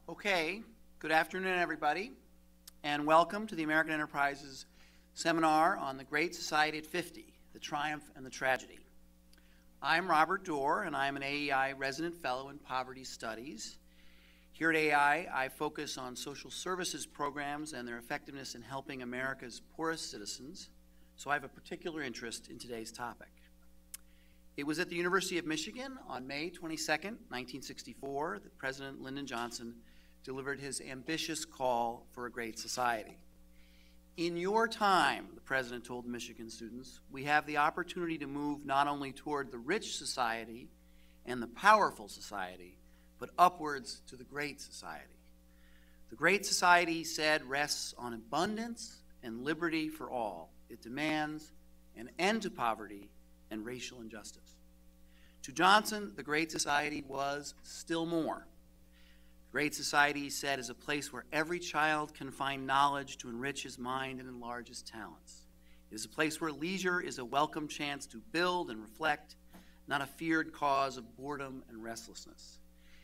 Okay, good afternoon, everybody, and welcome to the American Enterprises seminar on the Great Society at 50, the Triumph and the Tragedy. I'm Robert Dorr, and I'm an AEI Resident Fellow in Poverty Studies. Here at AEI, I focus on social services programs and their effectiveness in helping America's poorest citizens, so I have a particular interest in today's topic. It was at the University of Michigan on May 22nd, 1964, that President Lyndon Johnson delivered his ambitious call for a great society. In your time, the president told the Michigan students, we have the opportunity to move not only toward the rich society and the powerful society, but upwards to the great society. The great society, he said, rests on abundance and liberty for all. It demands an end to poverty and racial injustice. To Johnson, the great society was still more. Great society, he said, is a place where every child can find knowledge to enrich his mind and enlarge his talents. It is a place where leisure is a welcome chance to build and reflect, not a feared cause of boredom and restlessness.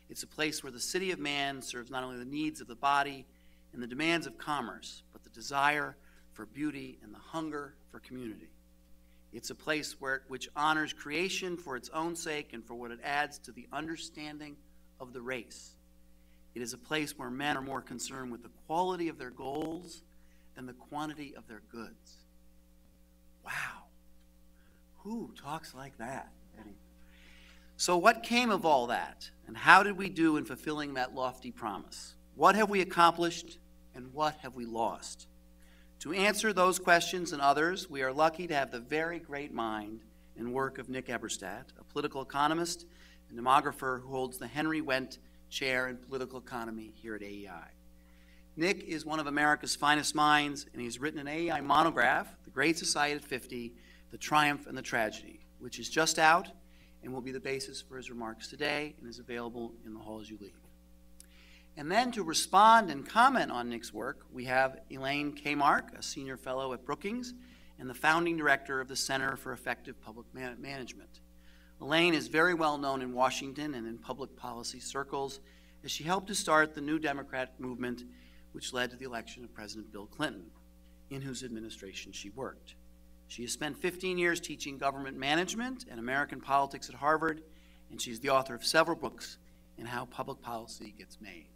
It's a place where the city of man serves not only the needs of the body and the demands of commerce, but the desire for beauty and the hunger for community. It's a place which honors creation for its own sake and for what it adds to the understanding of the race. It is a place where men are more concerned with the quality of their goals than the quantity of their goods. Wow. Who talks like that? So what came of all that, and how did we do in fulfilling that lofty promise? What have we accomplished, and what have we lost? To answer those questions and others, we are lucky to have the very great mind and work of Nick Eberstadt, a political economist and demographer who holds the Henry Wendt Chair in Political Economy here at AEI. Nick is one of America's finest minds, and he's written an AEI monograph, The Great Society at 50, The Triumph and the Tragedy, which is just out and will be the basis for his remarks today and is available in the hall as you leave. And then to respond and comment on Nick's work, we have Elaine Kmark, a senior fellow at Brookings and the founding director of the Center for Effective Public Management. Elaine is very well known in Washington and in public policy circles as she helped to start the New Democrat movement, which led to the election of President Bill Clinton, in whose administration she worked. She has spent 15 years teaching government management and American politics at Harvard, and she's the author of several books in how public policy gets made.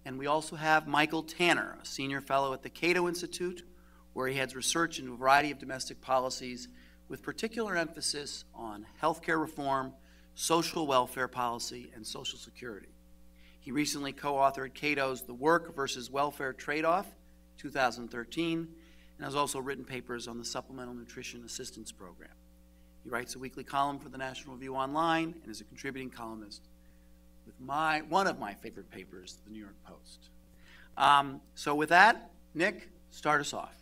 And we also have Michael Tanner, a senior fellow at the Cato Institute, where he heads research into a variety of domestic policies with particular emphasis on healthcare reform, social welfare policy, and Social Security. He recently co-authored Cato's The Work versus Welfare Trade-Off, 2013, and has also written papers on the Supplemental Nutrition Assistance Program. He writes a weekly column for the National Review Online and is a contributing columnist with one of my favorite papers, the New York Post. So with that, Nick, start us off.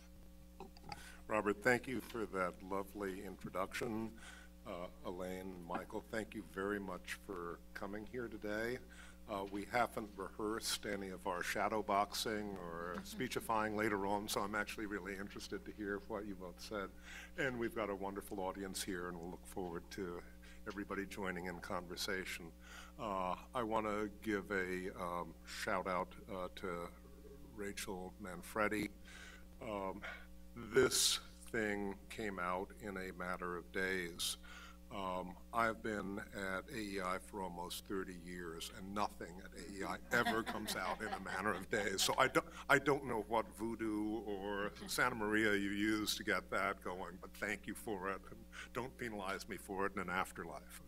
Robert, thank you for that lovely introduction. Elaine, Michael, thank you very much for coming here today. We haven't rehearsed any of our shadow boxing or speechifying later on, so I'm actually really interested to hear what you both said. And we've got a wonderful audience here, and we'll look forward to everybody joining in conversation. I want to give a shout out to Rachel Manfredi. This thing came out in a matter of days. I've been at AEI for almost 30 years, and nothing at AEI ever comes out in a matter of days. So I don't know what voodoo or Santa Maria you use to get that going, but thank you for it, and don't penalize me for it in an afterlife,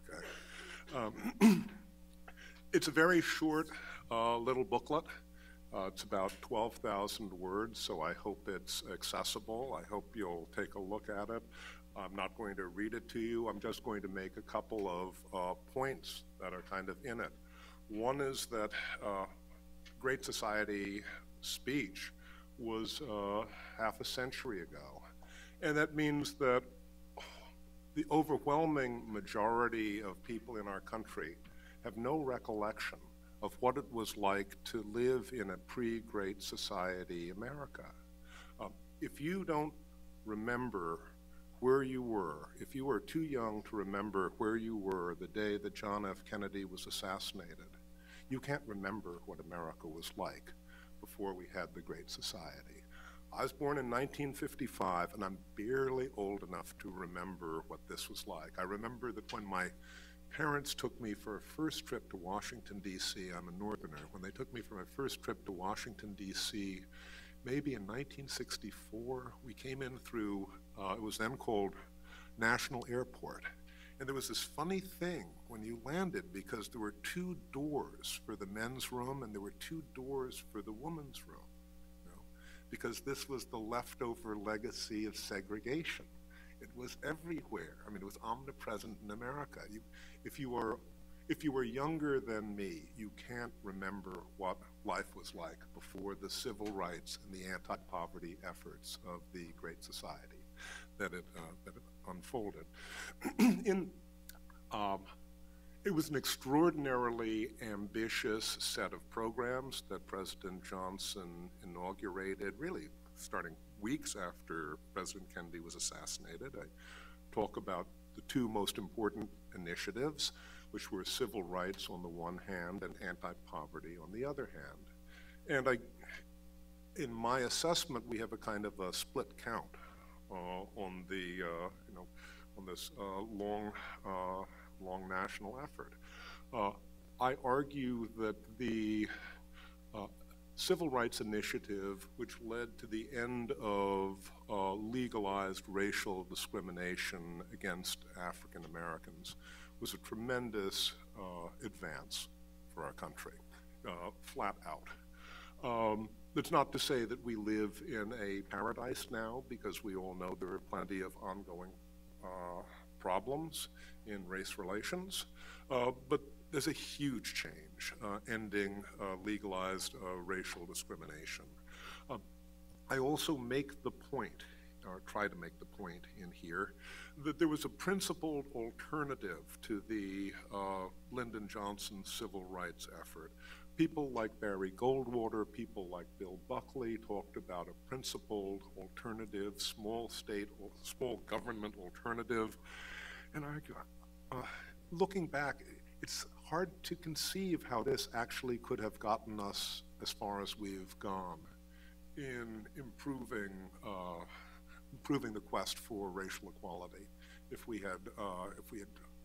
okay? It's a very short little booklet. It's about 12,000 words, so I hope it's accessible. I hope you'll take a look at it. I'm not going to read it to you. I'm just going to make a couple of points that are kind of in it. One is that Great Society speech was half a century ago. And that means that the overwhelming majority of people in our country have no recollection of what it was like to live in a pre-Great Society America. If you don't remember where you were, if you were too young to remember where you were the day that John F. Kennedy was assassinated, you can't remember what America was like before we had the Great Society. I was born in 1955, and I'm barely old enough to remember what this was like. I remember that when my parents took me for a first trip to Washington, D.C., I'm a Northerner, when they took me for my first trip to Washington, D.C., maybe in 1964, we came in through, it was then called National Airport. And there was this funny thing when you landed, because there were 2 doors for the men's room and there were 2 doors for the women's room, you know, because this was the leftover legacy of segregation. It was everywhere. I mean, it was omnipresent in America. If you were younger than me, you can't remember what life was like before the civil rights and the anti-poverty efforts of the Great Society that it unfolded. It was an extraordinarily ambitious set of programs that President Johnson inaugurated, really starting weeks after President Kennedy was assassinated. I talk about the 2 most important initiatives, which were civil rights on the one hand and anti-poverty on the other hand. And in my assessment, we have a kind of a split count on the, on this long national effort. I argue that the Civil Rights Initiative, which led to the end of legalized racial discrimination against African Americans, was a tremendous advance for our country, flat out. That's not to say that we live in a paradise now, because we all know there are plenty of ongoing problems in race relations, but there's a huge change ending legalized racial discrimination. I also make the point, or try to make the point in here, that there was a principled alternative to the Lyndon Johnson civil rights effort. People like Barry Goldwater, people like Bill Buckley talked about a principled alternative, small state, small government alternative. And I argue, looking back, it's hard to conceive how this actually could have gotten us as far as we've gone in improving the quest for racial equality if we had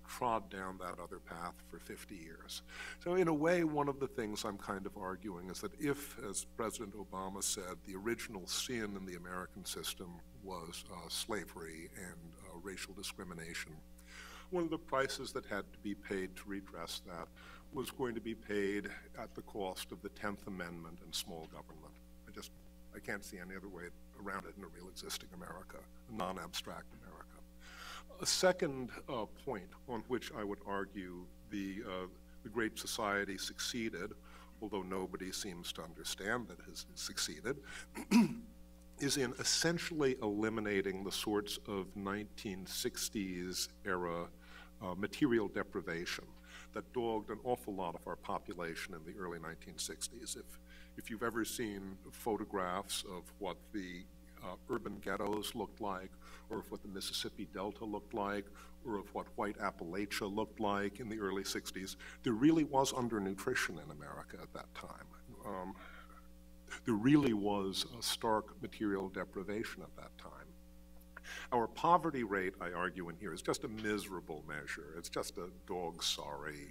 trod down that other path for 50 years. So in a way, one of the things I'm kind of arguing is that if, as President Obama said, the original sin in the American system was slavery and racial discrimination, one of the prices that had to be paid to redress that was going to be paid at the cost of the 10th Amendment and small government. I can't see any other way around it in a real existing America, a non-abstract America. A second point on which I would argue the Great Society succeeded, although nobody seems to understand that it has succeeded, is in essentially eliminating the sorts of 1960s era material deprivation that dogged an awful lot of our population in the early 1960s. If you've ever seen photographs of what the urban ghettos looked like, or of what the Mississippi Delta looked like, or of what white Appalachia looked like in the early 60s, there really was undernutrition in America at that time. There really was a stark material deprivation at that time. Our poverty rate, I argue in here, is just a miserable measure. It's just a dog-sorry,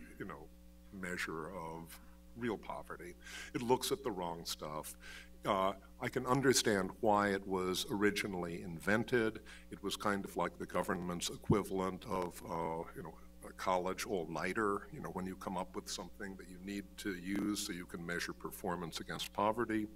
measure of real poverty. It looks at the wrong stuff. I can understand why it was originally invented. It was kind of like the government's equivalent of, a college all-nighter, when you come up with something that you need to use so you can measure performance against poverty.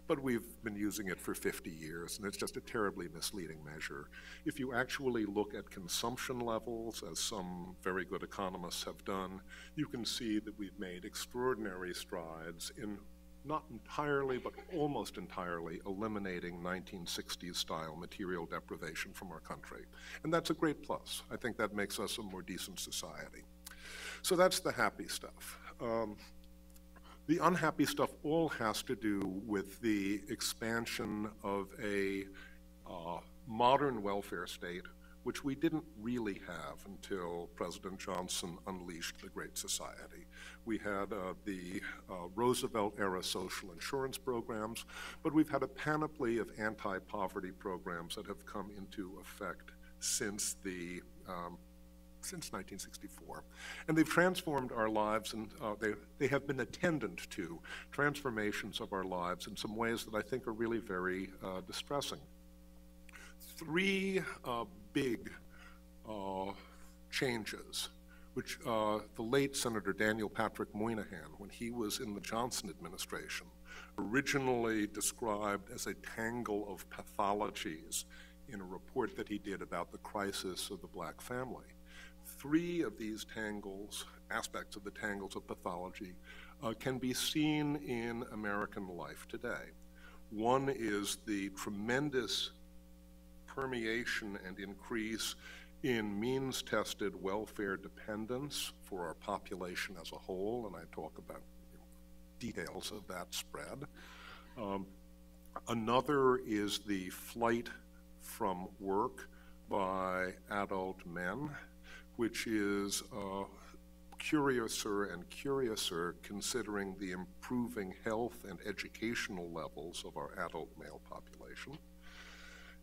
But we've been using it for 50 years, and it's just a terribly misleading measure. If you actually look at consumption levels, as some very good economists have done, you can see that we've made extraordinary strides in not entirely, but almost entirely eliminating 1960s-style material deprivation from our country. And that's a great plus. I think that makes us a more decent society. So that's the happy stuff. The unhappy stuff all has to do with the expansion of a modern welfare state which we didn't really have until President Johnson unleashed the Great Society. We had the Roosevelt-era social insurance programs, but we've had a panoply of anti-poverty programs that have come into effect since 1964. And they've transformed our lives, and they have been attendant to transformations of our lives in some ways that I think are really very distressing. Three big changes, which the late Senator Daniel Patrick Moynihan, when he was in the Johnson administration, originally described as a tangle of pathologies in a report that he did about the crisis of the black family. Three of these tangles, aspects of the tangles of pathology, can be seen in American life today. One is the tremendous permeation and increase in means-tested welfare dependence for our population as a whole, and I talk about details of that spread. Another is the flight from work by adult men, which is curiouser and curiouser considering the improving health and educational levels of our adult male population.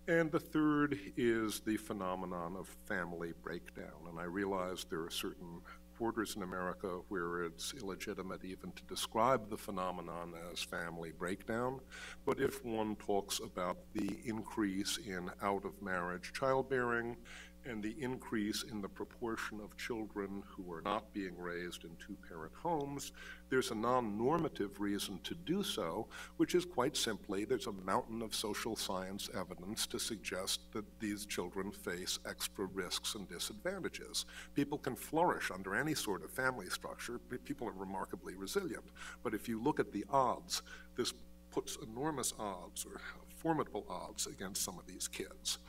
And the third is the phenomenon of family breakdown. And I realize there are certain quarters in America where it's illegitimate even to describe the phenomenon as family breakdown. But if one talks about the increase in out-of-marriage childbearing and the increase in the proportion of children who are not being raised in two-parent homes, there's a non-normative reason to do so, which is quite simply there's a mountain of social science evidence to suggest that these children face extra risks and disadvantages. People can flourish under any sort of family structure. People are remarkably resilient. But if you look at the odds, this puts enormous odds or formidable odds against some of these kids.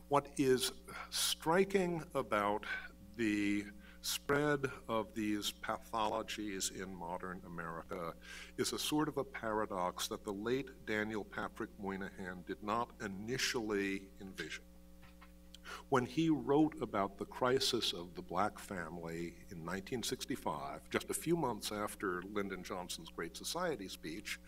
What is striking about the spread of these pathologies in modern America is a sort of a paradox that the late Daniel Patrick Moynihan did not initially envision. When he wrote about the crisis of the black family in 1965, just a few months after Lyndon Johnson's Great Society speech,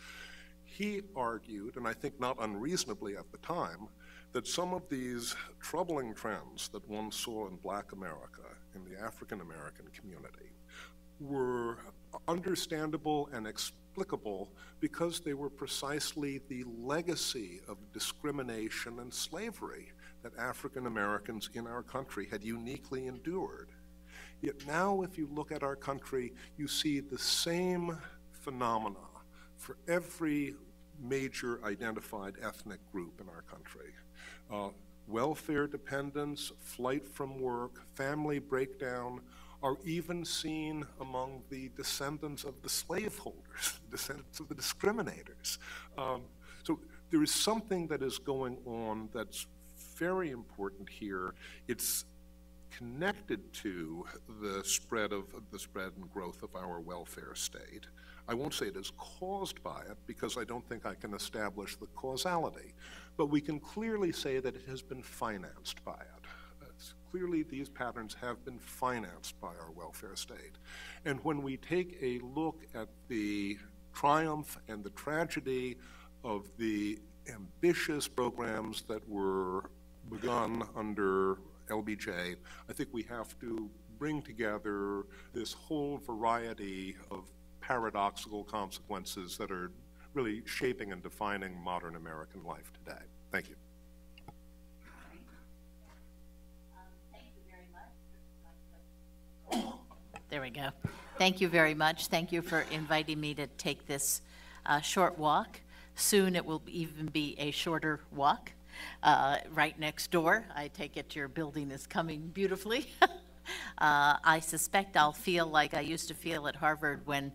he argued, and I think not unreasonably at the time, that some of these troubling trends that one saw in black America, in the African American community, were understandable and explicable because they were precisely the legacy of discrimination and slavery that African Americans in our country had uniquely endured. Yet now, if you look at our country, you see the same phenomena for every major identified ethnic group in our country. Welfare dependence, flight from work, family breakdown are even seen among the descendants of the slaveholders, descendants of the discriminators. So there is something that is going on that's very important here. It's connected to the spread and growth of our welfare state. I won't say it is caused by it because I don't think I can establish the causality, but we can clearly say that it has been financed by it. Clearly these patterns have been financed by our welfare state. And when we take a look at the triumph and the tragedy of the ambitious programs that were begun under LBJ, I think we have to bring together this whole variety of paradoxical consequences that are really shaping and defining modern American life today. Thank you. Thank you very much. There we go. Thank you very much. Thank you for inviting me to take this short walk. Soon it will even be a shorter walk. Right next door. I take it your building is coming beautifully. I suspect I'll feel like I used to feel at Harvard when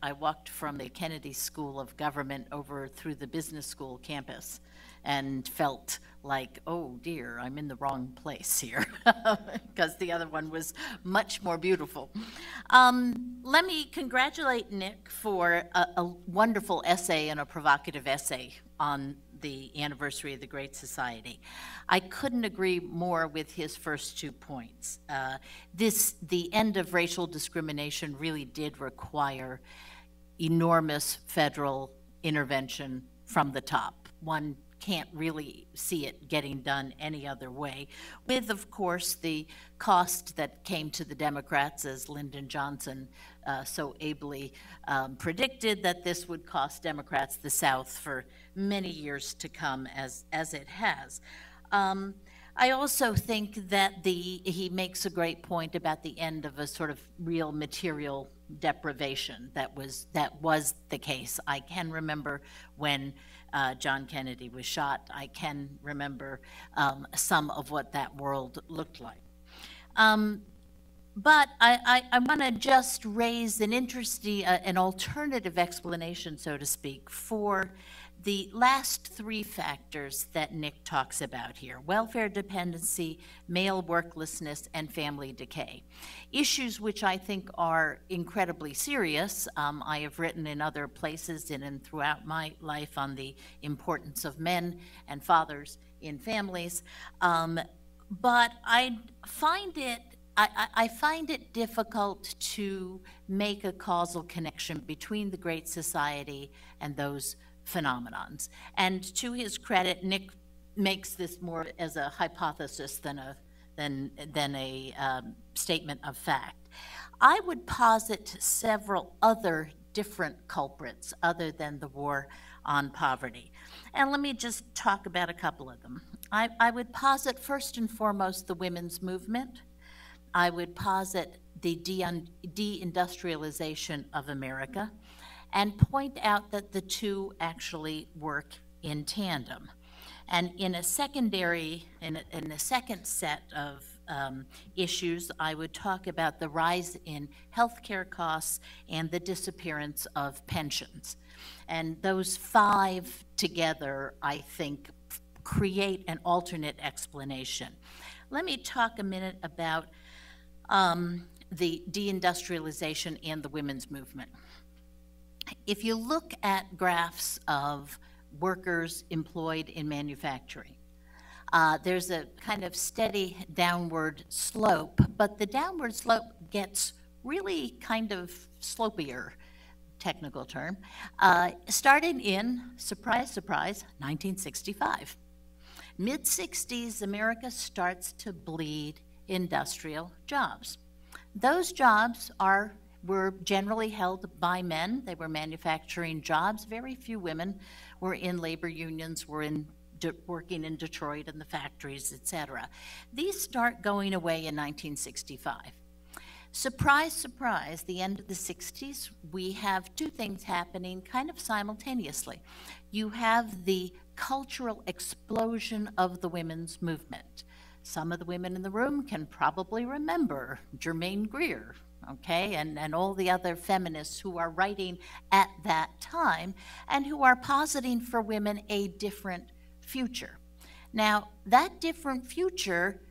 I walked from the Kennedy School of Government over through the business school campus and felt like, oh dear, I'm in the wrong place here, because the other one was much more beautiful. Let me congratulate Nick for a wonderful essay and a provocative essay on the anniversary of the Great Society. I couldn't agree more with his first 2 points. The end of racial discrimination really did require enormous federal intervention from the top. One can't really see it getting done any other way, with, of course, the cost that came to the Democrats, as Lyndon Johnson so ably predicted, that this would cost Democrats the South for many years to come, as it has. I also think that he makes a great point about the end of a sort of real material deprivation that was the case. I can remember when John Kennedy was shot. I can remember some of what that world looked like. But I want to just raise an interesting, an alternative explanation, so to speak, for the last 3 factors that Nick talks about here: welfare dependency, male worklessness, and family decay. Issues which I think are incredibly serious. I have written in other places and throughout my life on the importance of men and fathers in families. But I find it difficult to make a causal connection between the Great Society and those phenomenons. And to his credit, Nick makes this more as a hypothesis than a statement of fact. I would posit several other different culprits other than the war on poverty. And let me just talk about a couple of them. I would posit first and foremost the women's movement. I would posit the deindustrialization of America, and point out that the two actually work in tandem. And in a second set of issues, I would talk about the rise in healthcare costs and the disappearance of pensions. And those 5 together, I think, create an alternate explanation. Let me talk a minute about the deindustrialization and the women's movement. If you look at graphs of workers employed in manufacturing, there's a kind of steady downward slope, but the downward slope gets really kind of slopier, technical term, starting in, surprise, surprise, 1965. Mid-60s, America starts to bleed industrial jobs. Those jobs were generally held by men. They were manufacturing jobs. Very few women were in labor unions, were working in Detroit in the factories, etc. These start going away in 1965. Surprise, surprise, the end of the 60s, we have 2 things happening kind of simultaneously. You have the cultural explosion of the women's movement. Some of the women in the room can probably remember Germaine Greer, okay, and all the other feminists who are writing at that time and who are positing for women a different future. Now, that different future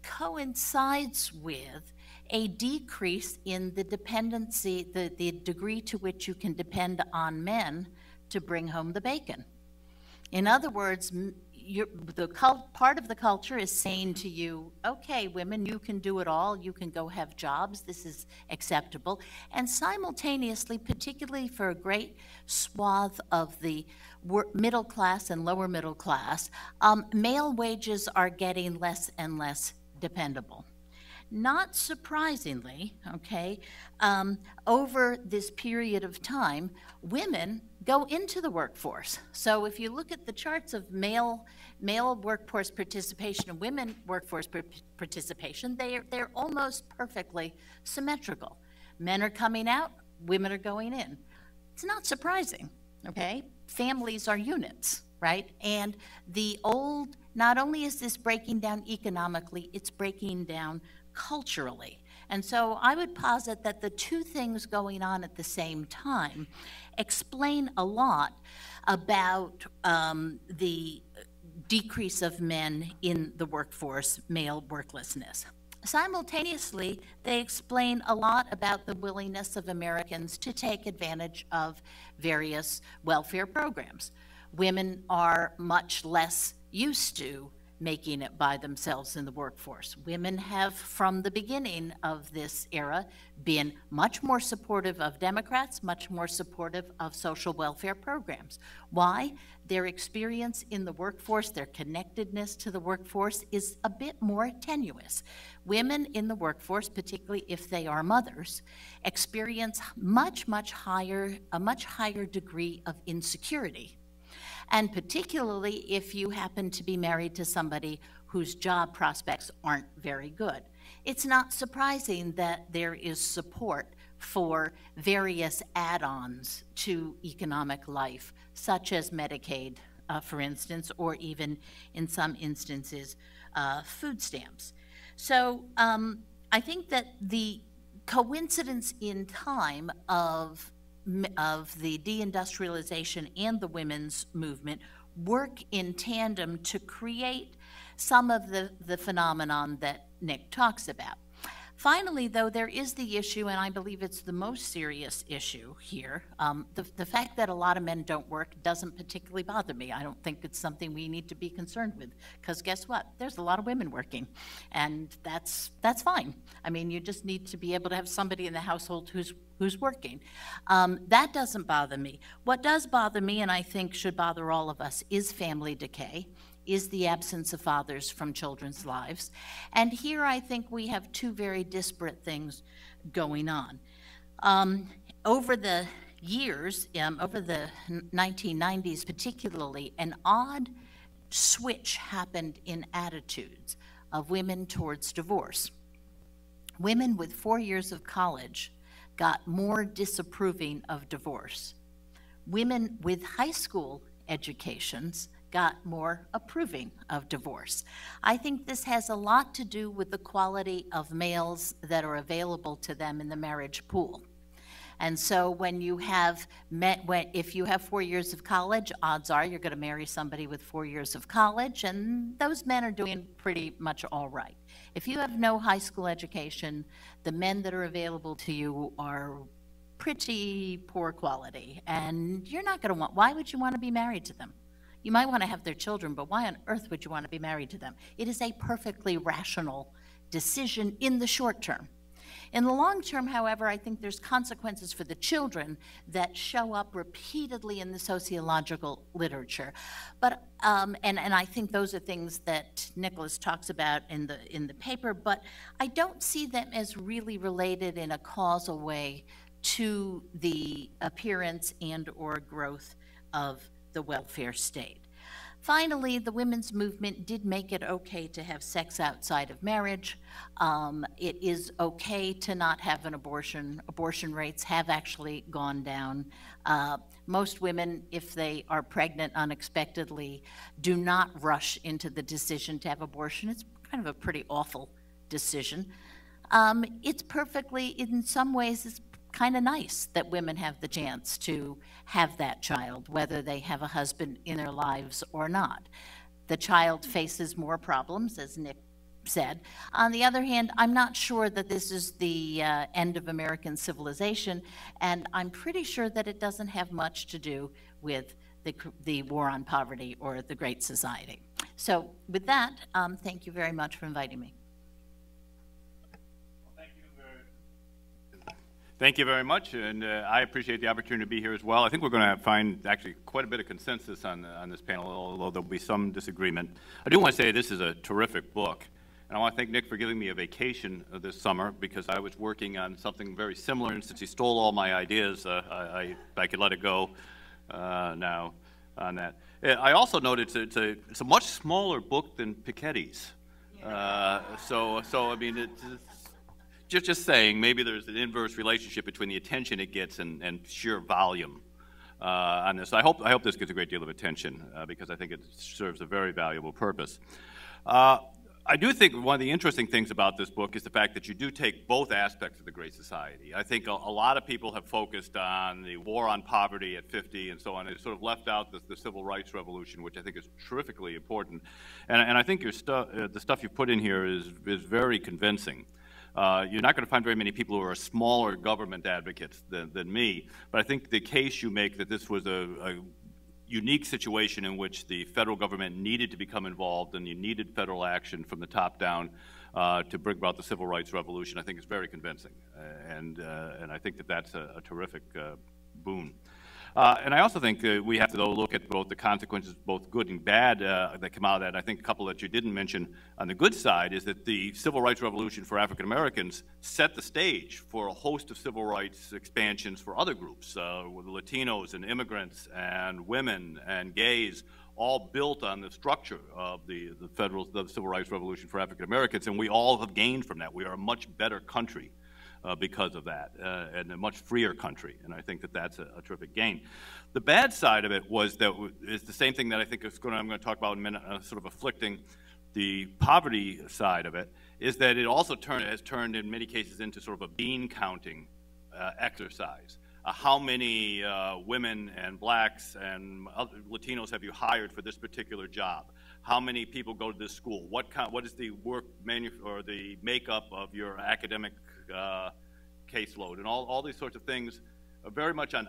coincides with a decrease in the dependency, the degree to which you can depend on men to bring home the bacon. In other words, part of the culture is saying to you, okay, women, you can do it all. You can go have jobs. This is acceptable. And simultaneously, particularly for a great swath of the middle class and lower middle class, male wages are getting less and less dependable. Not surprisingly, okay, over this period of time, women go into the workforce. So if you look at the charts of male workforce participation and women workforce participation, they're almost perfectly symmetrical. Men are coming out, women are going in. It's not surprising, okay? Families are units, right? And not only is this breaking down economically, it's breaking down culturally. And so I would posit that the 2 things going on at the same time explain a lot about the decrease of men in the workforce, male worklessness. Simultaneously, they explain a lot about the willingness of Americans to take advantage of various welfare programs. Women are much less used to making it by themselves in the workforce. Women have, from the beginning of this era, been much more supportive of Democrats, much more supportive of social welfare programs. Why? Their experience in the workforce, their connectedness to the workforce is a bit more tenuous. Women in the workforce, particularly if they are mothers, experience a much higher degree of insecurity. And particularly if you happen to be married to somebody whose job prospects aren't very good. It's not surprising that there is support for various add-ons to economic life, such as Medicaid, for instance, or even in some instances, food stamps. So I think that the coincidence in time of the deindustrialization and the women's movement work in tandem to create some of the phenomenon that Nick talks about. Finally, though, there is the issue, and I believe it's the most serious issue here. The fact that a lot of men don't work doesn't particularly bother me. I don't think it's something we need to be concerned with, because guess what? There's a lot of women working, and that's fine. I mean, you just need to be able to have somebody in the household who's working. That doesn't bother me. What does bother me, and I think should bother all of us, is family decay, is the absence of fathers from children's lives. And here I think we have two very disparate things going on. Over the years, over the 1990s particularly, an odd switch happened in attitudes of women towards divorce. Women with 4 years of college got more disapproving of divorce. Women with high school educations got more approving of divorce. I think this has a lot to do with the quality of males that are available to them in the marriage pool. And so when you have if you have 4 years of college, odds are you're going to marry somebody with 4 years of college, and those men are doing pretty much all right. If you have no high school education, the men that are available to you are pretty poor quality, and you're not going to why would you want to be married to them? You might want to have their children, but why on earth would you want to be married to them? It is a perfectly rational decision in the short term. In the long term, however, I think there's consequences for the children that show up repeatedly in the sociological literature. But and I think those are things that Nicholas talks about in the paper, but I don't see them as really related in a causal way to the appearance and or growth of the welfare state. Finally, the women's movement did make it okay to have sex outside of marriage. It is okay to not have an abortion. Abortion rates have actually gone down. Most women, if they are pregnant unexpectedly, do not rush into the decision to have abortion. It's kind of a pretty awful decision. It's perfectly, in some ways, it's kind of nice that women have the chance to have that child, whether they have a husband in their lives or not. The child faces more problems, as Nick said. On the other hand, I'm not sure that this is the end of American civilization, and I'm pretty sure that it doesn't have much to do with the war on poverty or the Great Society. So with that, thank you very much for inviting me. Thank you very much, and I appreciate the opportunity to be here as well. I think we're going to find actually quite a bit of consensus on this panel, although there'll be some disagreement. I do want to say this is a terrific book, and I want to thank Nick for giving me a vacation this summer because I was working on something very similar, and since he stole all my ideas, I could let it go now on that. I also noted it's a much smaller book than Piketty's, so I mean it's just saying, maybe there's an inverse relationship between the attention it gets and sheer volume on this. I hope this gets a great deal of attention because I think it serves a very valuable purpose. I do think one of the interesting things about this book is the fact that you do take both aspects of the Great Society. I think a lot of people have focused on the war on poverty at 50 and so on. It sort of left out the Civil Rights Revolution, which I think is terrifically important. And I think the stuff you put in here is very convincing. You're not going to find very many people who are smaller government advocates than me, but I think the case you make that this was a unique situation in which the federal government needed to become involved and you needed federal action from the top down to bring about the civil rights revolution, I think is very convincing. And I think that that's a terrific boon. And I also think we have to, though, look at both the consequences, both good and bad, that come out of that. I think a couple that you didn't mention on the good side is that the civil rights revolution for African Americans set the stage for a host of civil rights expansions for other groups, with Latinos and immigrants and women and gays, all built on the structure of the civil rights revolution for African Americans, and we all have gained from that. We are a much better country because of that, and a much freer country, and I think that that's a terrific gain. The bad side of it was that it's the same thing that I think I'm going to talk about in a minute, sort of afflicting the poverty side of it, is that it also has turned in many cases into sort of a bean counting exercise. How many women and blacks and Latinos have you hired for this particular job? How many people go to this school? What is the work or the makeup of your academic caseload? And all these sorts of things are very much on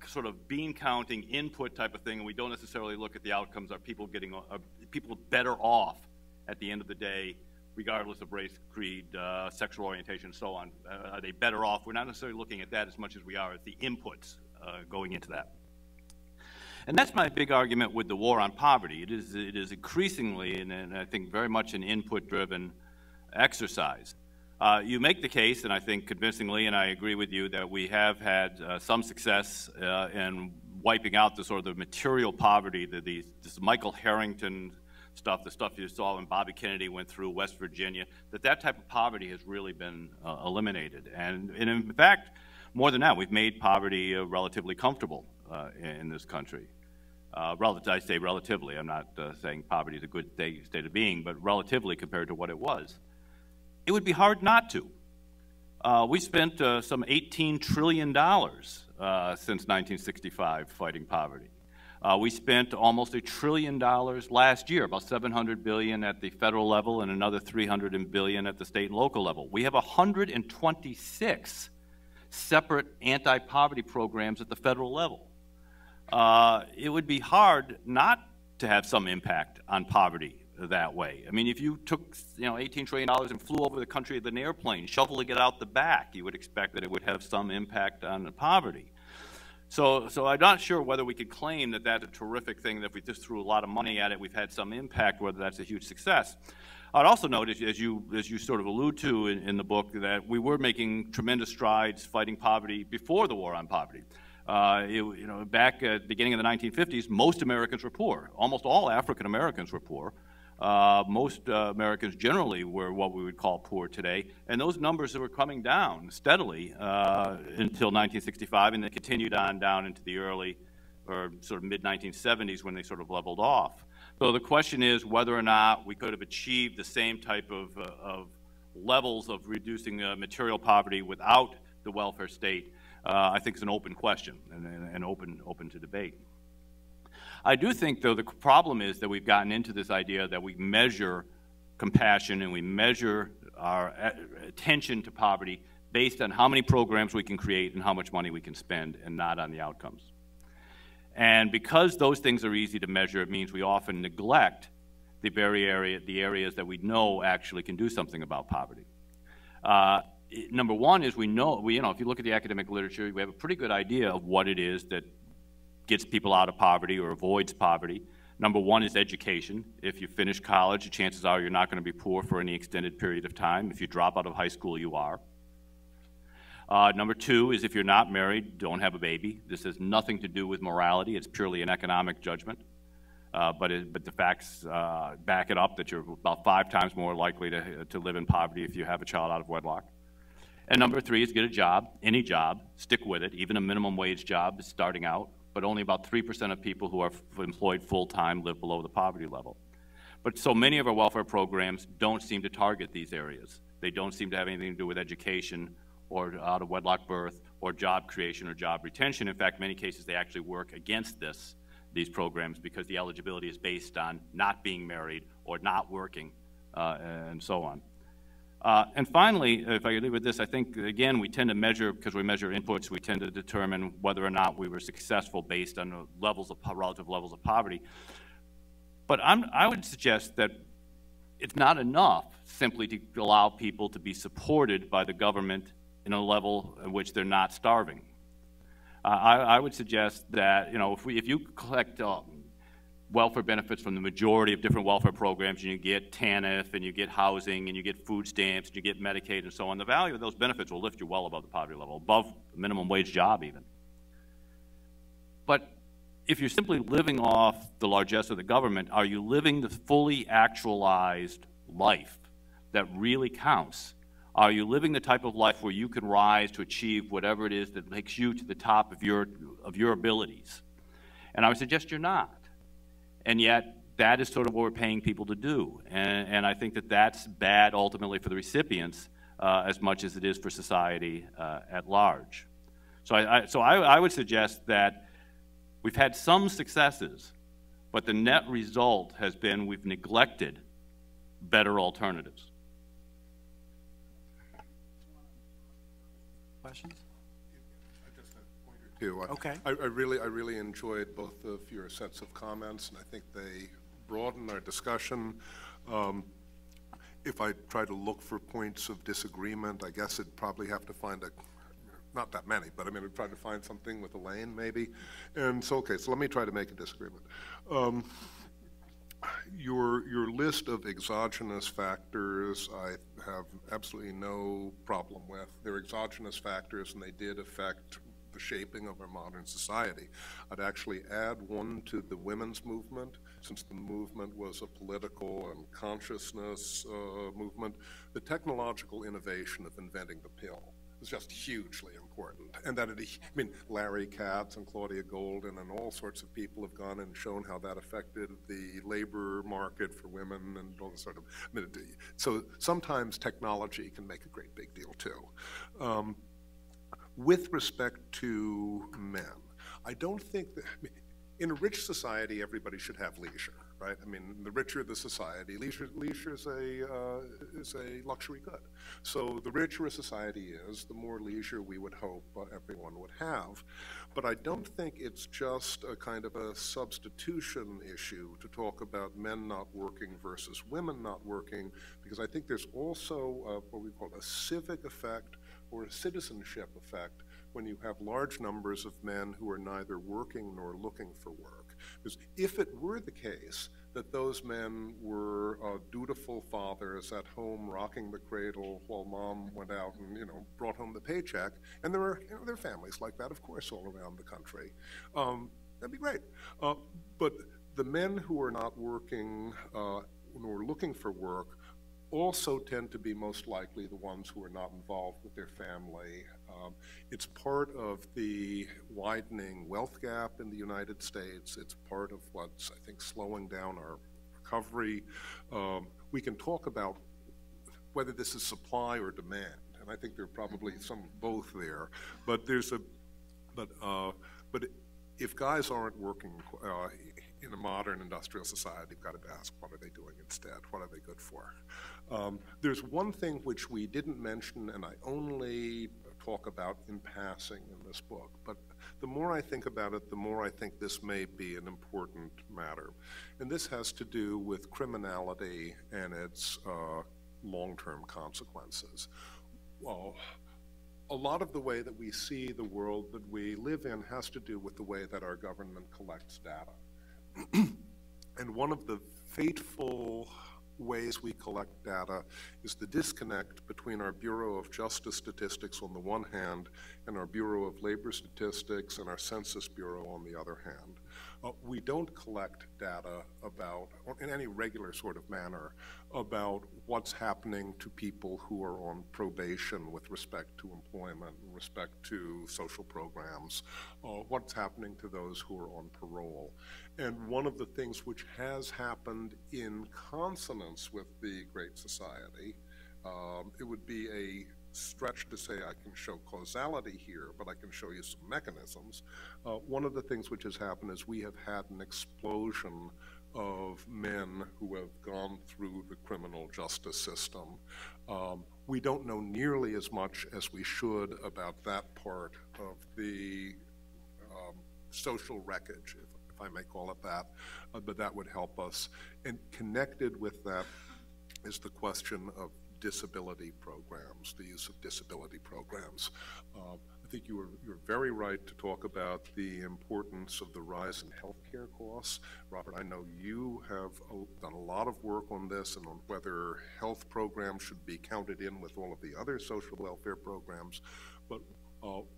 sort of bean counting input type of thing, and we don't necessarily look at the outcomes. Are people better off at the end of the day, regardless of race, creed, sexual orientation, and so on? Are they better off? We're not necessarily looking at that as much as we are at the inputs going into that. And that's my big argument with the war on poverty. It is increasingly, and I think very much an input-driven exercise. You make the case, and I think convincingly, and I agree with you, that we have had some success in wiping out the sort of the material poverty, this Michael Harrington stuff, the stuff you saw when Bobby Kennedy went through West Virginia, that type of poverty has really been eliminated. And in fact, more than that, we've made poverty relatively comfortable in this country. I say relatively. I'm not saying poverty is a good state of being, but relatively compared to what it was. It would be hard not to. We spent some $18 trillion since 1965 fighting poverty. We spent almost $1 trillion last year, about $700 billion at the federal level and another $300 billion at the state and local level. We have 126 separate anti-poverty programs at the federal level. It would be hard not to have some impact on poverty that way. I mean, if you took $18 trillion and flew over the country with an airplane, shoveling it out the back, you would expect that it would have some impact on the poverty. So I'm not sure whether we could claim that that's a terrific thing, that if we just threw a lot of money at it, we've had some impact, whether that's a huge success. I'd also note, as you sort of allude to in the book, that we were making tremendous strides fighting poverty before the war on poverty. Back at the beginning of the 1950s, most Americans were poor. Almost all African Americans were poor. Most Americans generally were what we would call poor today, and those numbers were coming down steadily until 1965, and then continued on down into the early or sort of mid-1970s when they sort of leveled off. So the question is whether or not we could have achieved the same type of levels of reducing material poverty without the welfare state. I think is an open question and open to debate. I do think, though, the problem is that we've gotten into this idea that we measure compassion and we measure our attention to poverty based on how many programs we can create and how much money we can spend, and not on the outcomes. And because those things are easy to measure, it means we often neglect the areas that we know actually can do something about poverty. Number one is if you look at the academic literature, we have a pretty good idea of what it is that gets people out of poverty or avoids poverty. Number one is education. If you finish college, the chances are you're not going to be poor for any extended period of time. If you drop out of high school, you are. Number two is if you're not married, don't have a baby. This has nothing to do with morality. It's purely an economic judgment. But the facts back it up that you're about 5 times more likely to live in poverty if you have a child out of wedlock. And number three is get a job, any job, stick with it. Even a minimum wage job is starting out, but only about 3% of people who are employed full-time live below the poverty level. But so many of our welfare programs don't seem to target these areas. They don't seem to have anything to do with education or out-of-wedlock birth or job creation or job retention. In fact, in many cases, they actually work against these programs because the eligibility is based on not being married or not working and so on. And finally, if I could leave with this, I think, again, we tend to measure, because we measure inputs, we tend to determine whether or not we were successful based on the relative levels of poverty. But I would suggest that it's not enough simply to allow people to be supported by the government in a level in which they're not starving. I would suggest that, you know, if you collect welfare benefits from the majority of different welfare programs, and you get TANF, and you get housing, and you get food stamps, and you get Medicaid, and so on, the value of those benefits will lift you well above the poverty level, above the minimum wage job even. But if you're simply living off the largesse of the government, are you living the fully actualized life that really counts? Are you living the type of life where you can rise to achieve whatever it is that takes you to the top of your abilities? And I would suggest you're not. And yet, that is sort of what we're paying people to do. And I think that that's bad ultimately for the recipients as much as it is for society at large. So I would suggest that we've had some successes, but the net result has been we've neglected better alternatives. Questions? I just have a point or two. Okay. I really enjoyed both of your sets of comments, and I think they broaden our discussion. If I try to look for points of disagreement, I guess I'd probably have to find not that many, but I mean, I'd try to find something with Elaine, maybe. And so, okay, so let me try to make a disagreement. Your list of exogenous factors, I have absolutely no problem with. They're exogenous factors, and they did affect the shaping of our modern society. I'd actually add one to the women's movement, since the movement was a political and consciousness movement. The technological innovation of inventing the pill was just hugely important. And that, I mean, Larry Katz and Claudia Golden and all sorts of people have gone and shown how that affected the labor market for women and all this sort of, I mean, so sometimes technology can make a great big deal too. With respect to men, I don't think that, I mean, in a rich society, everybody should have leisure, right? I mean, the richer the society, leisure is a luxury good. So the richer a society is, the more leisure we would hope everyone would have. But I don't think it's just a kind of a substitution issue to talk about men not working versus women not working, because I think there's also what we call a civic effect or a citizenship effect when you have large numbers of men who are neither working nor looking for work. Because if it were the case that those men were dutiful fathers at home rocking the cradle while mom went out and, you know, brought home the paycheck, and there are, you know, there are families like that, of course, all around the country, that'd be great. But the men who are not working nor looking for work also tend to be most likely the ones who are not involved with their family. It's part of the widening wealth gap in the United States. It's part of what's, I think, slowing down our recovery. We can talk about whether this is supply or demand, and I think there are probably some of both there. But there's a, but if guys aren't working in a modern industrial society, you've got to ask, what are they doing instead? What are they good for? There's one thing which we didn't mention, and I only talk about in passing in this book, but the more I think about it, the more I think this may be an important matter. And this has to do with criminality and its long-term consequences. Well, a lot of the way that we see the world that we live in has to do with the way that our government collects data. And one of the fateful ways we collect data is the disconnect between our Bureau of Justice Statistics on the one hand and our Bureau of Labor Statistics and our Census Bureau on the other hand. We don't collect data about, in any regular sort of manner, about what's happening to people who are on probation with respect to employment, with respect to social programs, what's happening to those who are on parole. And one of the things which has happened in consonance with the Great Society, it would be a stretch to say I can show causality here, but I can show you some mechanisms. One of the things which has happened is we have had an explosion of men who have gone through the criminal justice system. We don't know nearly as much as we should about that part of the social wreckage, if I may call it that, but that would help us. And connected with that is the question of disability programs, the use of disability programs. I think you're very right to talk about the importance of the rise in healthcare costs. Robert, I know you have done a lot of work on this and on whether health programs should be counted in with all of the other social welfare programs, but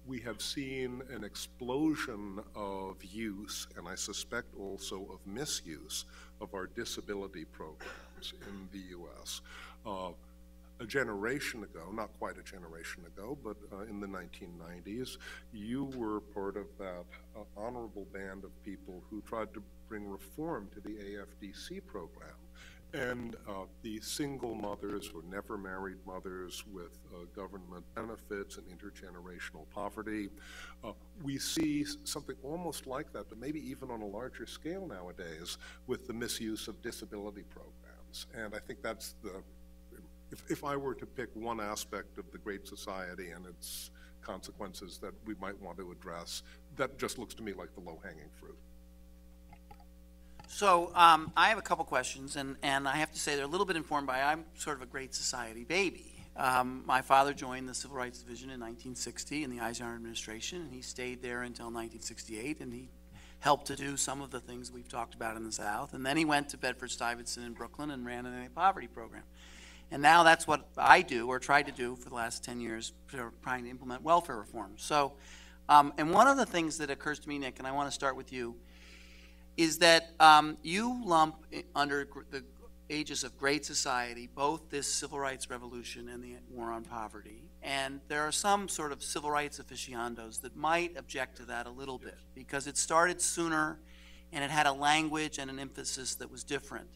we have seen an explosion of use, and I suspect also of misuse, of our disability programs in the U.S. A generation ago, not quite a generation ago, but in the 1990s, you were part of that honorable band of people who tried to bring reform to the AFDC program. And the single mothers or never married mothers with government benefits and intergenerational poverty. We see something almost like that, but maybe even on a larger scale nowadays with the misuse of disability programs. And I think that's the, if I were to pick one aspect of the Great Society and its consequences that we might want to address, that just looks to me like the low-hanging fruit. So I have a couple questions, and I have to say they're a little bit informed by I'm sort of a Great Society baby. My father joined the Civil Rights Division in 1960 in the Eisenhower administration, and he stayed there until 1968, and he helped to do some of the things we've talked about in the South. And then he went to Bedford-Stuyvesant in Brooklyn and ran an anti-poverty program. And now that's what I do, or tried to do for the last 10 years, trying to implement welfare reform. So, and one of the things that occurs to me, Nick, and I want to start with you, is that you lump under the aegis of Great Society both this civil rights revolution and the war on poverty. And there are some sort of civil rights aficionados that might object to that a little bit because it started sooner and it had a language and an emphasis that was different.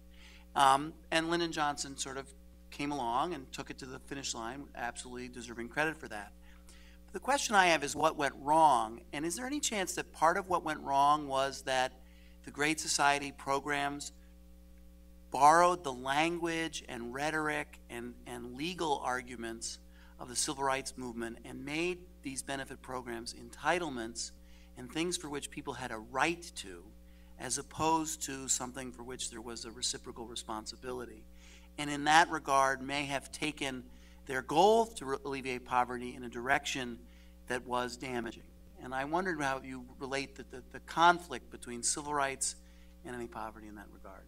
And Lyndon Johnson sort of came along and took it to the finish line, absolutely deserving credit for that. But the question I have is what went wrong, and is there any chance that part of what went wrong was that the Great Society programs borrowed the language and rhetoric and legal arguments of the civil rights movement and made these benefit programs entitlements and things for which people had a right to, as opposed to something for which there was a reciprocal responsibility? And in that regard may have taken their goal to alleviate poverty in a direction that was damaging. And I wondered how you relate the conflict between civil rights and any poverty in that regard.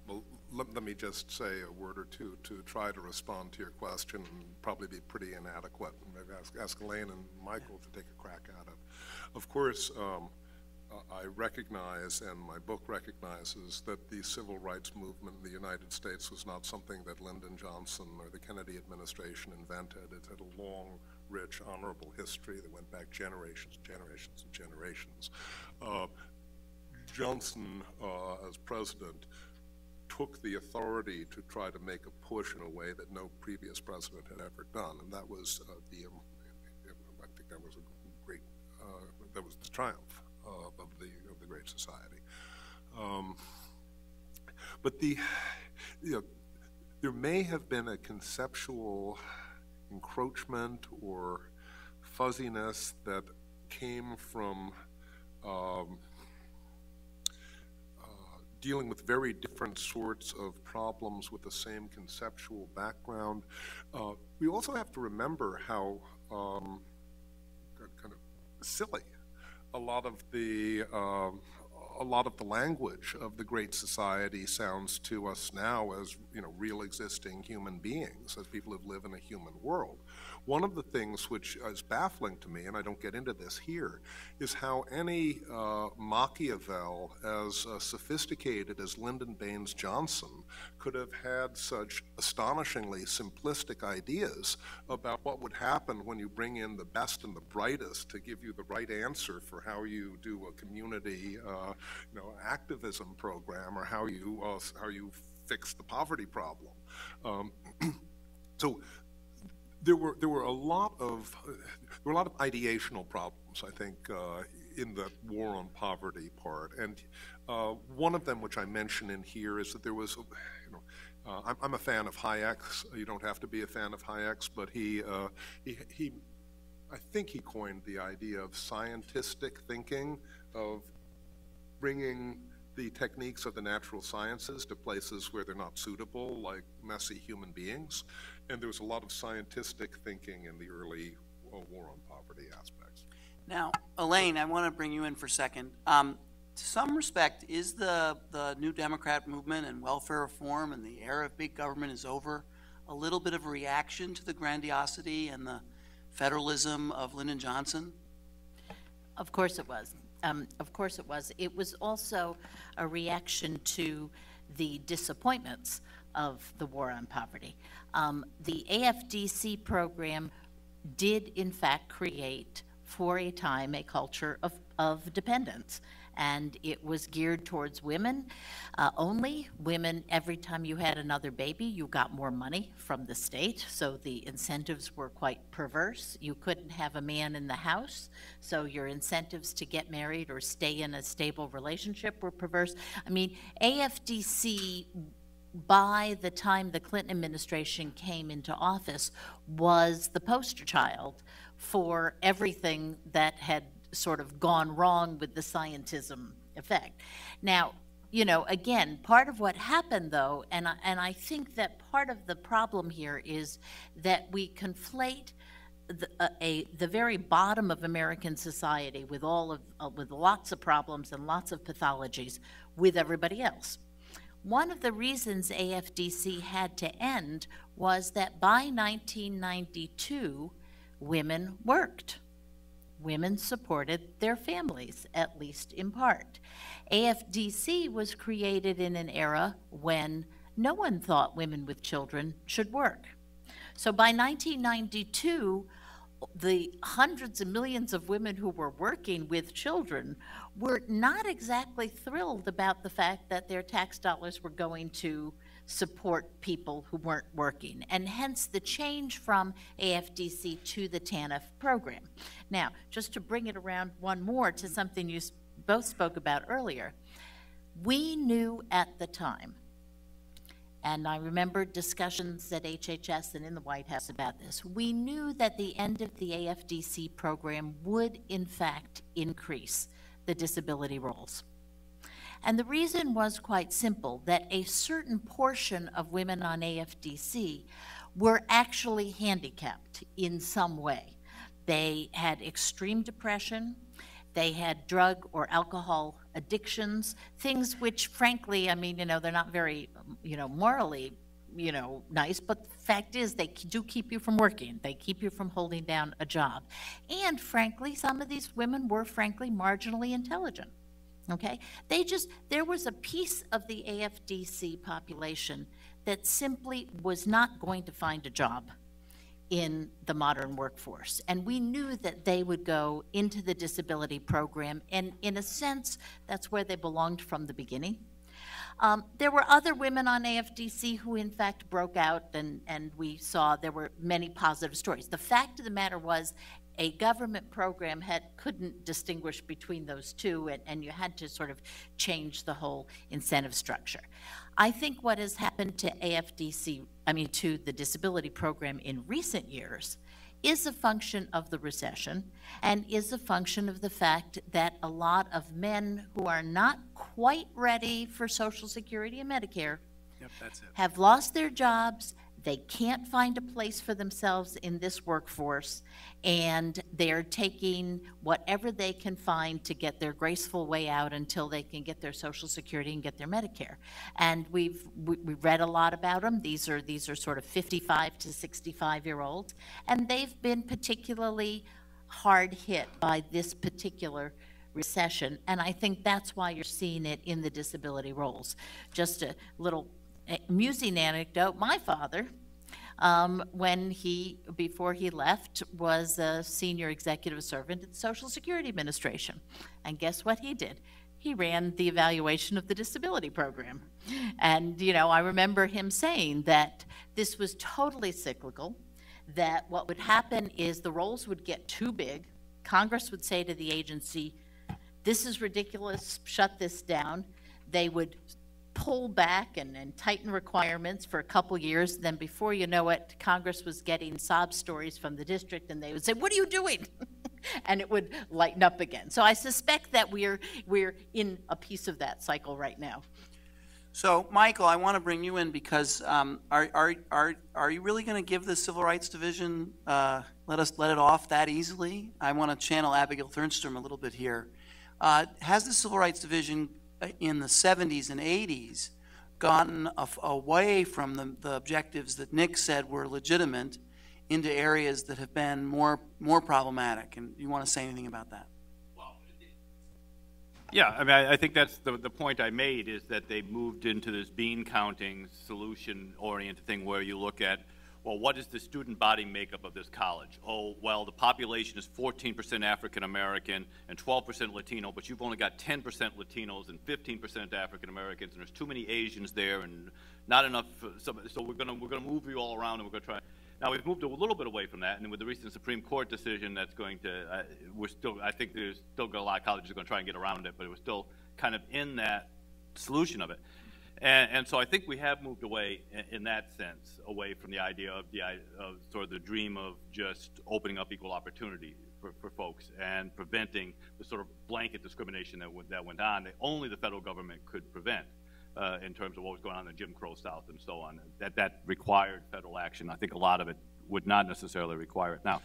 Well, let me just say a word or two to try to respond to your question and probably be pretty inadequate. Maybe ask Elaine and Michael to take a crack at it. Of course, I recognize, and my book recognizes, that the civil rights movement in the United States was not something that Lyndon Johnson or the Kennedy administration invented. It had a long, rich, honorable history that went back generations and generations and generations. Johnson, as president, took the authority to try to make a push in a way that no previous president had ever done, and that was I think that was a great, that was the triumph of the Great Society. But there may have been a conceptual encroachment or fuzziness that came from dealing with very different sorts of problems with the same conceptual background. We also have to remember how kind of silly a lot of the language of the Great Society sounds to us now as, real existing human beings, as people who live in a human world. One of the things which is baffling to me, and I don't get into this here, is how any Machiavel as sophisticated as Lyndon Baines Johnson could have had such astonishingly simplistic ideas about what would happen when you bring in the best and the brightest to give you the right answer for how you do a community activism program, or how you fix the poverty problem. So there were a lot of ideational problems, I think, in the war on poverty part, and one of them, which I mention in here, is that there was, I'm a fan of Hayek's. You don't have to be a fan of Hayek's, but I think he coined the idea of scientistic thinking, of bringing the techniques of the natural sciences to places where they're not suitable, like messy human beings. And there was a lot of scientistic thinking in the early war on poverty aspects. Now, Elaine, I want to bring you in for a second. To some respect, is the New Democrat movement and welfare reform and the era of big government is over a little bit of a reaction to the grandiosity and the federalism of Lyndon Johnson? Of course it was. Of course it was. It was also a reaction to the disappointments of the war on poverty. The AFDC program did, in fact, create, for a time, a culture of dependence. And it was geared towards women only. Women, every time you had another baby, you got more money from the state, so the incentives were quite perverse. You couldn't have a man in the house, so your incentives to get married or stay in a stable relationship were perverse. I mean, AFDC, by the time the Clinton administration came into office, was the poster child for everything that had sort of gone wrong with the scientism effect. Now, you know, again, part of what happened, though, and I think that part of the problem here is that we conflate the very bottom of American society with with lots of problems and lots of pathologies with everybody else. One of the reasons AFDC had to end was that by 1992, women worked. Women supported their families, at least in part. AFDC was created in an era when no one thought women with children should work. So by 1992, the hundreds of millions of women who were working with children were not exactly thrilled about the fact that their tax dollars were going to support people who weren't working, and hence the change from AFDC to the TANF program. Now, just to bring it around one more to something you both spoke about earlier, we knew at the time, and I remember discussions at HHS and in the White House about this, we knew that the end of the AFDC program would in fact increase the disability rolls. And the reason was quite simple, that a certain portion of women on AFDC were actually handicapped in some way. They had extreme depression, they had drug or alcohol addictions, things which frankly, I mean, you know, they're not very, you know, morally, you know, nice, but the fact is they do keep you from working. They keep you from holding down a job. And frankly, some of these women were frankly marginally intelligent. Okay, there was a piece of the AFDC population that simply was not going to find a job in the modern workforce. And we knew that they would go into the disability program, and in a sense, that's where they belonged from the beginning. There were other women on AFDC who in fact broke out, and we saw there were many positive stories. The fact of the matter was, a government program couldn't distinguish between those two, and you had to sort of change the whole incentive structure. I think what has happened to to the disability program in recent years is a function of the recession and is a function of the fact that a lot of men who are not quite ready for Social Security and Medicare have lost their jobs. They can't find a place for themselves in this workforce, and they're taking whatever they can find to get their graceful way out until they can get their Social Security and get their Medicare. And we've read a lot about them. These are sort of 55 to 65-year-olds, and they've been particularly hard hit by this particular recession, and I think that's why you're seeing it in the disability rolls. Just a little amusing anecdote, my father, before he left, was a senior executive servant at the Social Security Administration. And guess what he did? He ran the evaluation of the disability program. And, you know, I remember him saying that this was totally cyclical, that what would happen is the rolls would get too big. Congress would say to the agency, this is ridiculous, shut this down. They would pull back and tighten requirements for a couple years. Then before you know it, Congress was getting sob stories from the district, and they would say, "What are you doing?" And it would lighten up again. So I suspect that we're in a piece of that cycle right now. So, Michael, I want to bring you in because are you really going to give the Civil Rights Division let it off that easily? I want to channel Abigail Thernstrom a little bit here. Has the Civil Rights Division in the 70s and 80s gotten away from the objectives that Nick said were legitimate into areas that have been more problematic? And you want to say anything about that? Yeah, I mean, I think that's the point I made, is that they moved into this bean counting, solution-oriented thing where you look at, well, what is the student body makeup of this college? Oh, well, the population is 14% African-American and 12% Latino, but you've only got 10% Latinos and 15% African-Americans, and there's too many Asians there and not enough, so we're gonna move you all around, and we're gonna try. Now, we've moved a little bit away from that, and with the recent Supreme Court decision, that's going to, I think there's still got a lot of colleges are going to try and get around it, but it was still kind of in that solution of it. And so I think we have moved away in that sense, away from the idea of sort of the dream of just opening up equal opportunity for folks and preventing the sort of blanket discrimination that went on that only the federal government could prevent. In terms of what was going on in the Jim Crow South and so on, that required federal action. I think a lot of it would not necessarily require it. Now,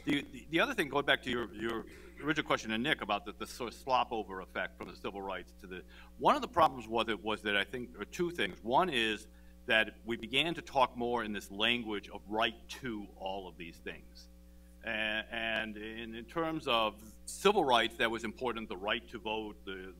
the other thing, going back to your original question to Nick about the sort of slop over effect from the civil rights to the, one of the problems was that I think there are two things. One is that we began to talk more in this language of right to all of these things. And in terms of civil rights, that was important, the right to vote, the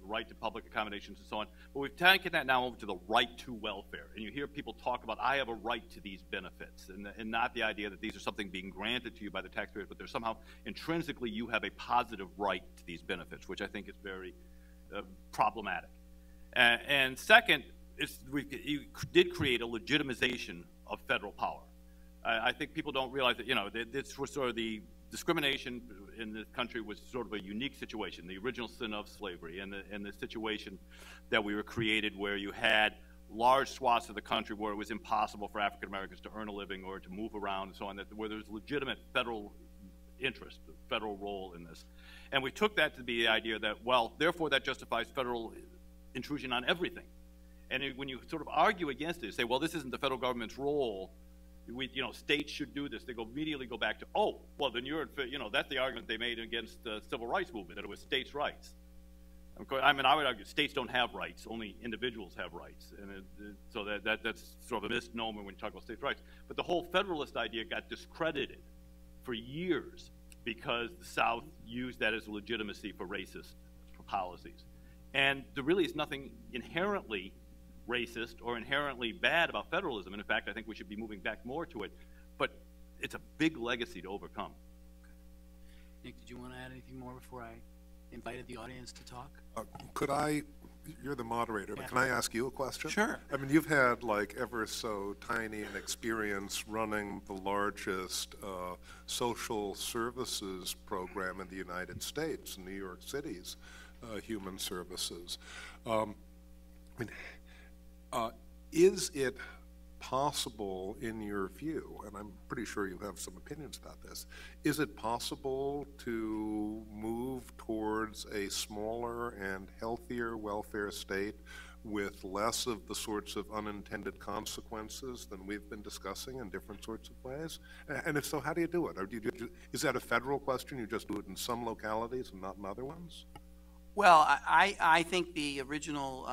right to public accommodations and so on. But we've taken that now over to the right to welfare. And you hear people talk about, I have a right to these benefits, and not the idea that these are something being granted to you by the taxpayers, but there's somehow intrinsically you have a positive right to these benefits, which I think is very problematic. And second, you did create a legitimization of federal power. I think people don't realize that, you know, this was sort of the discrimination in this country was sort of a unique situation, the original sin of slavery, and the situation that we were created where you had large swaths of the country where it was impossible for African Americans to earn a living or to move around and so on, where there's legitimate federal interest, federal role in this. And we took that to be the idea that, well, therefore that justifies federal intrusion on everything. And when you sort of argue against it, say, well, this isn't the federal government's role, states should do this, they immediately go back to, oh, well, then that's the argument they made against the civil rights movement, that it was states' rights. I mean, I would argue states don't have rights, only individuals have rights. And so that's sort of a misnomer when you talk about states' rights. But the whole federalist idea got discredited for years because the South used that as legitimacy for racist policies. And there really is nothing inherently racist or inherently bad about federalism. And in fact, I think we should be moving back more to it. But it's a big legacy to overcome. Nick, did you want to add anything more before I invited the audience to talk? You're the moderator, but can I ask you a question? Sure. I mean, you've had like ever so tiny an experience running the largest social services program in the United States, New York City's Human Services. Is it possible, in your view, and I'm pretty sure you have some opinions about this, is it possible to move towards a smaller and healthier welfare state with less of the sorts of unintended consequences than we've been discussing in different sorts of ways? And if so, how do you do it? Or is that a federal question? You just do it in some localities and not in other ones? Well, I think the original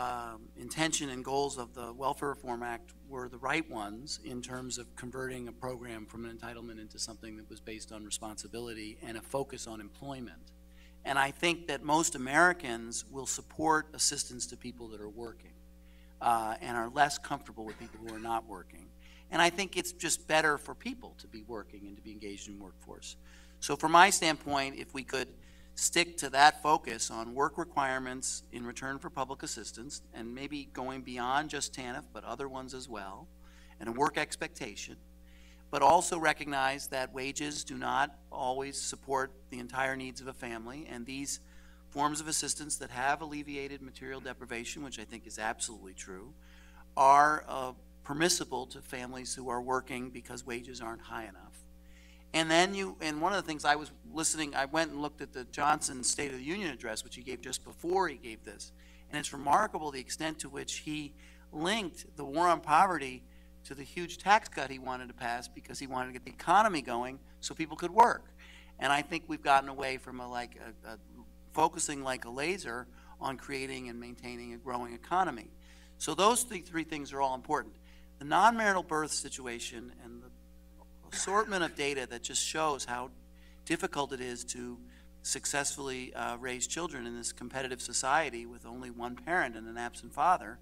intention and goals of the Welfare Reform Act were the right ones in terms of converting a program from an entitlement into something that was based on responsibility and a focus on employment. And I think that most Americans will support assistance to people that are working and are less comfortable with people who are not working. And I think it's just better for people to be working and to be engaged in workforce. So from my standpoint, if we could stick to that focus on work requirements in return for public assistance, and maybe going beyond just TANF, but other ones as well, and a work expectation, but also recognize that wages do not always support the entire needs of a family, and these forms of assistance that have alleviated material deprivation, which I think is absolutely true, are permissible to families who are working because wages aren't high enough. And then and one of the things I was listening, I went and looked at the Johnson State of the Union address, which he gave just before he gave this. And it's remarkable the extent to which he linked the war on poverty to the huge tax cut he wanted to pass because he wanted to get the economy going so people could work. And I think we've gotten away from focusing like a laser on creating and maintaining a growing economy. So those three things are all important. The non-marital birth situation and the assortment of data that just shows how difficult it is to successfully raise children in this competitive society with only one parent and an absent father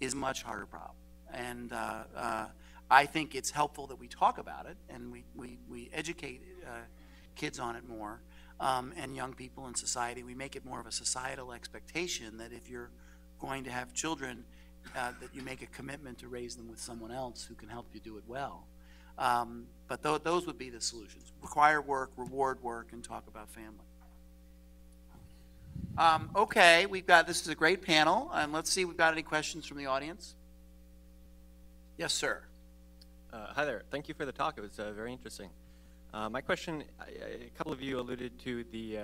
is a much harder problem. And I think it's helpful that we talk about it and we educate kids on it more, and young people in society. We make it more of a societal expectation that if you're going to have children, that you make a commitment to raise them with someone else who can help you do it well. But those would be the solutions. Require work, reward work, and talk about family. Okay, this is a great panel, and let's see if we've got any questions from the audience. Yes, sir. Hi there. Thank you for the talk. It was very interesting. My question, a couple of you alluded to the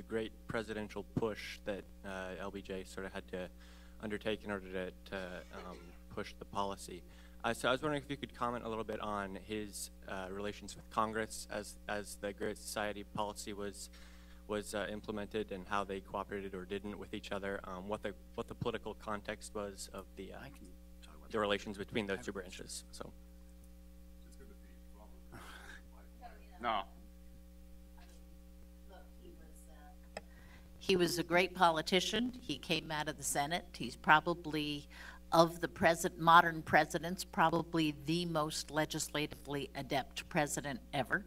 great presidential push that LBJ sort of had to undertake in order to push the policy. So I was wondering if you could comment a little bit on his relations with Congress as the Great Society policy was implemented and how they cooperated or didn't with each other, what the political context was of the relations between those two branches. So. No. He was a great politician. He came out of the Senate. He's probably, of the modern presidents, probably the most legislatively adept president ever.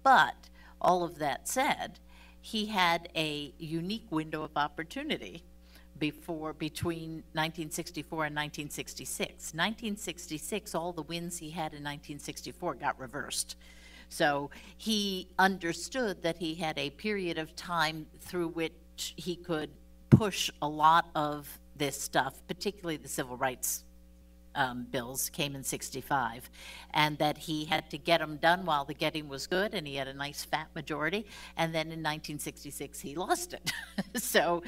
But all of that said, he had a unique window of opportunity between 1964 and 1966. 1966, all the wins he had in 1964 got reversed. So he understood that he had a period of time through which he could push a lot of this stuff, particularly the civil rights bills came in 65, and that he had to get them done while the getting was good, and he had a nice fat majority, and then in 1966 he lost it. So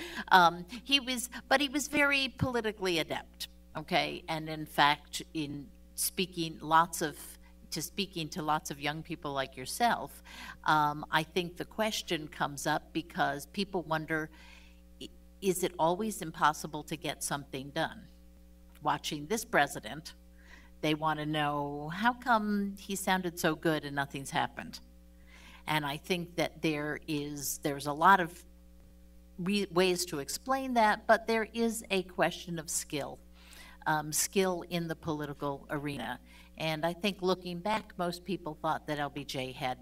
he was very politically adept, okay, and in fact, in speaking to lots of young people like yourself, I think the question comes up because people wonder, is it always impossible to get something done? Watching this president, they want to know, how come he sounded so good and nothing's happened? And I think that there's a lot of ways to explain that, but there is a question of skill in the political arena. And I think looking back, most people thought that LBJ had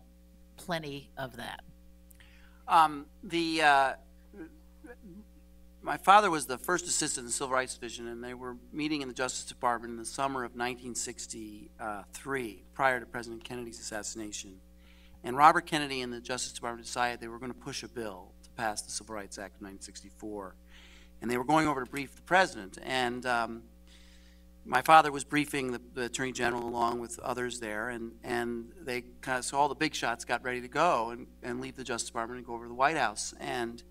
plenty of that. My father was the first assistant in the Civil Rights Division, and they were meeting in the Justice Department in the summer of 1963, prior to President Kennedy's assassination. And Robert Kennedy and the Justice Department decided they were going to push a bill to pass the Civil Rights Act of 1964. And they were going over to brief the president. And my father was briefing the Attorney General along with others there, and they so all the big shots got ready to go and leave the Justice Department and go over to the White House. And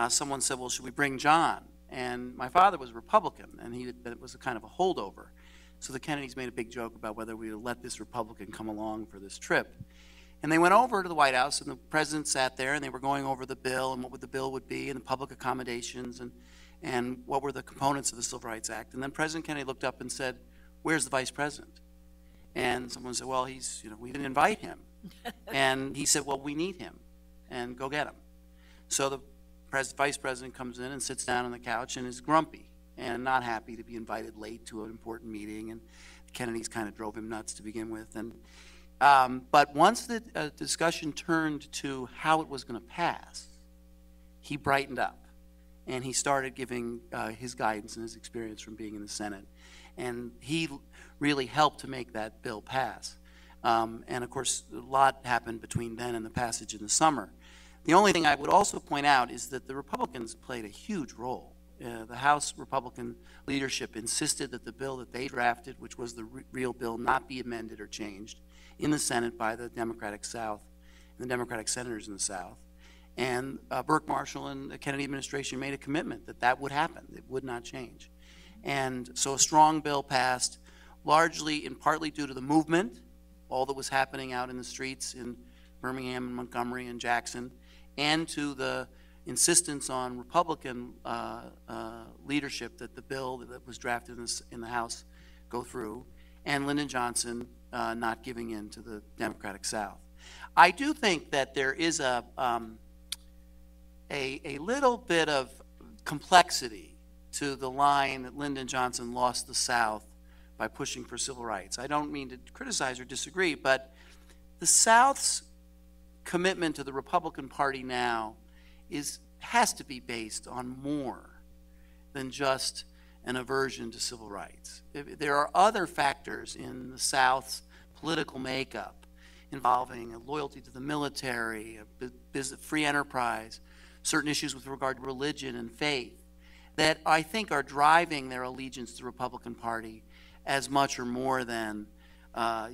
someone said, well, should we bring John? And my father was a Republican, and it was a kind of a holdover. So the Kennedys made a big joke about whether we would let this Republican come along for this trip. And they went over to the White House, and the president sat there, and they were going over the bill and what the bill would be and the public accommodations and what were the components of the Civil Rights Act. And then President Kennedy looked up and said, where's the vice president? And someone said, well, we didn't invite him. And he said, well, we need him, and go get him. So the vice president comes in and sits down on the couch and is grumpy and not happy to be invited late to an important meeting, and the Kennedys kind of drove him nuts to begin with. And but once the discussion turned to how it was going to pass, he brightened up, and he started giving his guidance and his experience from being in the Senate, and he really helped to make that bill pass. And of course, a lot happened between then and the passage in the summer. The only thing I would also point out is that the Republicans played a huge role. The House Republican leadership insisted that the bill that they drafted, which was the real bill, not be amended or changed in the Senate by the Democratic South and the Democratic senators in the South. And Burke Marshall and the Kennedy administration made a commitment that that would happen. It would not change. And so a strong bill passed, largely and partly due to the movement, all that was happening out in the streets in Birmingham and Montgomery and Jackson, and to the insistence on Republican leadership that the bill that was drafted in the House go through, and Lyndon Johnson not giving in to the Democratic South. I do think that there is a little bit of complexity to the line that Lyndon Johnson lost the South by pushing for civil rights. I don't mean to criticize or disagree, but the South's commitment to the Republican Party now has to be based on more than just an aversion to civil rights. There are other factors in the South's political makeup involving a loyalty to the military, free enterprise, certain issues with regard to religion and faith that I think are driving their allegiance to the Republican Party as much or more than a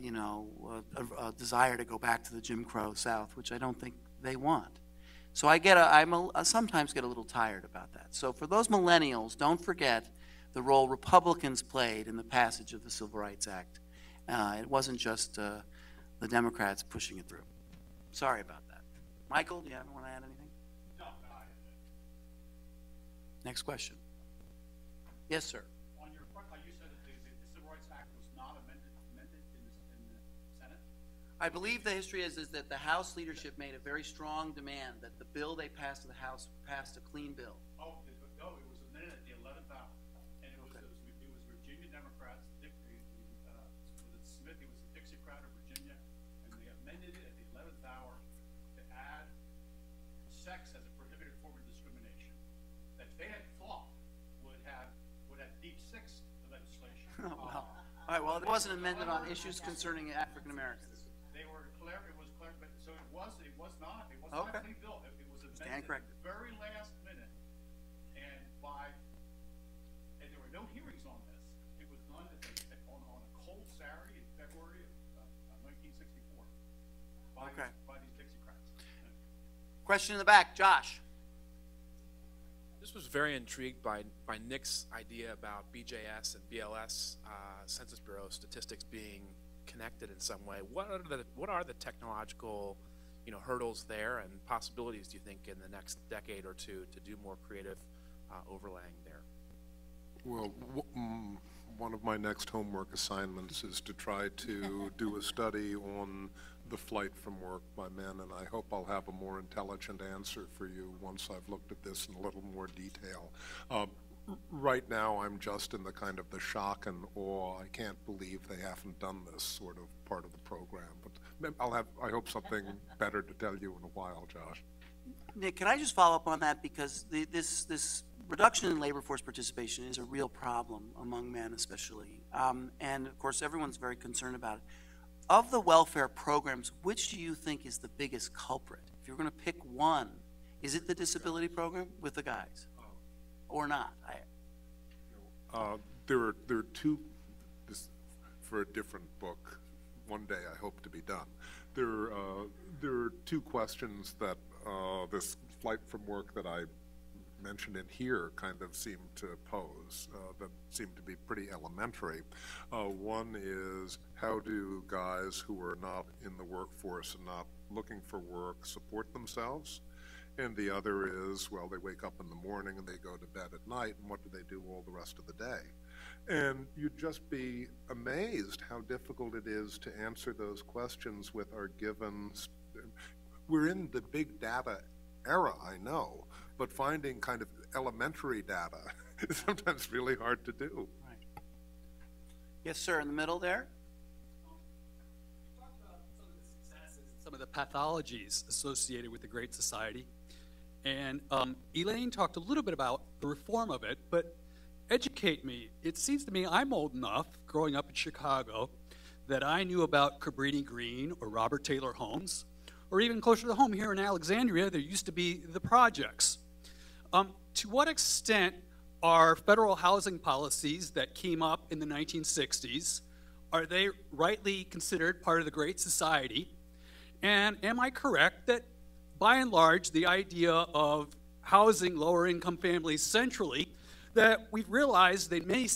desire to go back to the Jim Crow South, which I don't think they want. So I sometimes get a little tired about that. So for those millennials, don't forget the role Republicans played in the passage of the Civil Rights Act. It wasn't just the Democrats pushing it through. Sorry about that. Michael, do you want to add anything? No, I didn't. Next question. Yes, sir. On your question, you said that the Civil Rights Act was not amended in the Senate? I believe the history is that the House leadership made a very strong demand that the bill they passed to the House passed a clean bill. Oh, no, it was amended at the 11th hour. And it was Virginia Democrats, Smith, he was the Dixiecrat of Virginia, and they amended it at the 11th hour to add sex as a prohibited form of discrimination that they had thought would have deep-sixed the legislation. Oh, well. All right, well, it wasn't amended on issues concerning African Americans. They were clear, it was clear, but so it was not Okay. a clean bill. It was amended Stand at corrected. the very last minute, and there were no hearings on this. It was done on a cold Saturday in February of 1964 by these Dixiecrats. Question in the back, Josh. This was very intrigued by Nick's idea about BJS and BLS, Census Bureau statistics being connected in some way. What are the technological, hurdles there and possibilities, do you think, in the next decade or two to do more creative overlaying there? Well, one of my next homework assignments is to try to do a study on the flight from work by men, and I hope I'll have a more intelligent answer for you once I've looked at this in a little more detail. Right now, I'm just in the kind of the shock and awe. I can't believe they haven't done this sort of part of the program, but I hope something better to tell you in a while, Josh. Nick, can I just follow up on that, because this reduction in labor force participation is a real problem among men especially, and of course everyone's very concerned about it. Of the welfare programs, which do you think is the biggest culprit? If you're going to pick one, is it the disability program with the guys, or not? There are two, for a different book, one day I hope to be done. There are two questions that this flight from work that I mentioned in here kind of seem to pose, that seem to be pretty elementary. One is, how do guys who are not in the workforce and not looking for work support themselves? And the other is, well, they wake up in the morning and they go to bed at night, and what do they do all the rest of the day? And you'd just be amazed how difficult it is to answer those questions with our given. We're in the big data era, I know, but finding kind of elementary data is sometimes really hard to do. Right. Yes, sir, in the middle there. You talked about some of the successes and some of the pathologies associated with the Great Society. And Elaine talked a little bit about the reform of it, but educate me. It seems to me I'm old enough, growing up in Chicago, that I knew about Cabrini Green or Robert Taylor Holmes, or even closer to home here in Alexandria, there used to be the projects. To what extent are federal housing policies that came up in the 1960s, are they rightly considered part of the Great Society? And am I correct that, by and large, the idea of housing lower-income families centrally, that we've realized that in many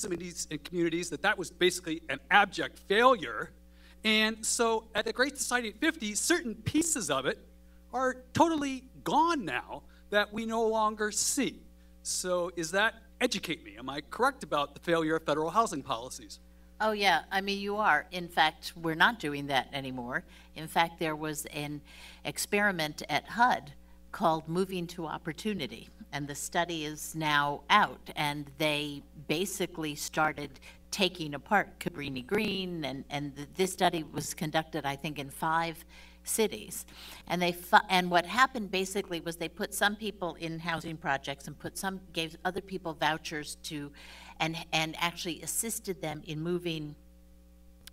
communities that that was basically an abject failure, and so at the Great Society at 50, certain pieces of it are totally gone now that we no longer see. So is that, educate me, am I correct about the failure of federal housing policies? Oh, yeah. I mean, you are. In fact, we're not doing that anymore. In fact, there was an experiment at HUD called Moving to Opportunity, and the study is now out, and they basically started taking apart Cabrini Green, and this study was conducted, I think, in 5 cities. And what happened basically was they put some people in housing projects and gave other people vouchers to, and actually assisted them in moving